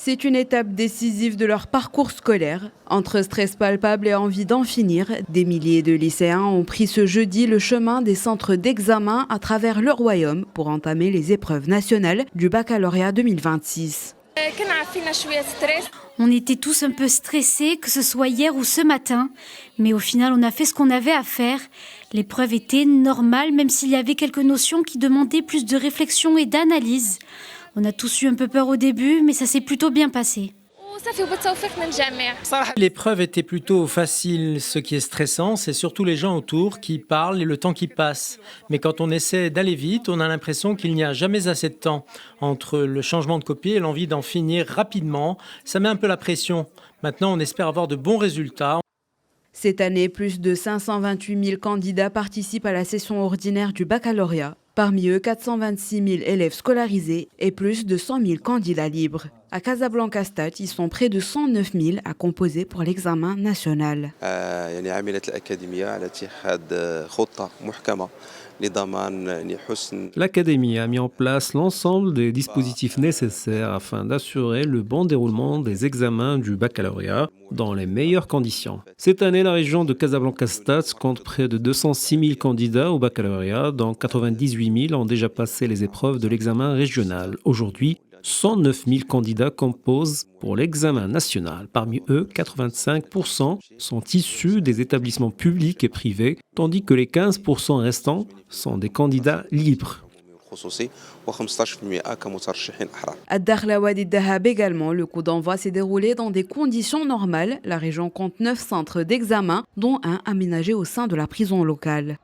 C'est une étape décisive de leur parcours scolaire. Entre stress palpable et envie d'en finir, des milliers de lycéens ont pris ce jeudi le chemin des centres d'examen à travers le royaume pour entamer les épreuves nationales du baccalauréat 2026. On était tous un peu stressés, que ce soit hier ou ce matin. Mais au final, on a fait ce qu'on avait à faire. L'épreuve était normale, même s'il y avait quelques notions qui demandaient plus de réflexion et d'analyse. On a tous eu un peu peur au début, mais ça s'est plutôt bien passé. L'épreuve était plutôt facile. Ce qui est stressant, c'est surtout les gens autour qui parlent et le temps qui passe. Mais quand on essaie d'aller vite, on a l'impression qu'il n'y a jamais assez de temps. Entre le changement de copie et l'envie d'en finir rapidement, ça met un peu la pression. Maintenant, on espère avoir de bons résultats. Cette année, plus de 528 000 candidats participent à la session ordinaire du baccalauréat. Parmi eux, 426 000 élèves scolarisés et plus de 100 000 candidats libres. À Casablanca-Stade, ils sont près de 109 000 à composer pour l'examen national. L'Académie a mis en place l'ensemble des dispositifs nécessaires afin d'assurer le bon déroulement des examens du baccalauréat dans les meilleures conditions. Cette année, la région de Casablanca-Stade compte près de 206 000 candidats au baccalauréat, dont 98 000 ont déjà passé les épreuves de l'examen régional. Aujourd'hui, 109 000 candidats composent pour l'examen national. Parmi eux, 85% sont issus des établissements publics et privés, tandis que les 15% restants sont des candidats libres. À Dakhla Dahab également, le coup d'envoi s'est déroulé dans des conditions normales. La région compte 9 centres d'examen, dont un aménagé au sein de la prison locale.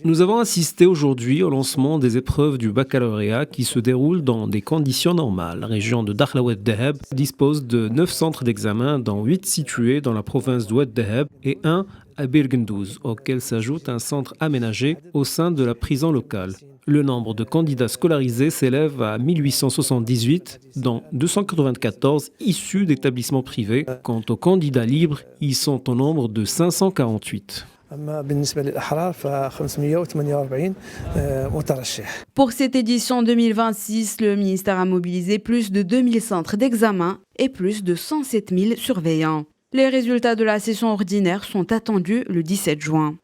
Nous avons assisté aujourd'hui au lancement des épreuves du baccalauréat qui se déroulent dans des conditions normales. La région de Dakhla Dahab dispose de 9 centres d'examen, dont 8 situés dans la province d'Oued Dahab et 1 à Bir Gundouz, auquel s'ajoute un centre aménagé au sein de la prison locale. Le nombre de candidats scolarisés s'élève à 1878, dont 294 issus d'établissements privés. Quant aux candidats libres, ils sont au nombre de 548. Pour cette édition 2026, le ministère a mobilisé plus de 2000 centres d'examen et plus de 107 000 surveillants. Les résultats de la session ordinaire sont attendus le 17 juin.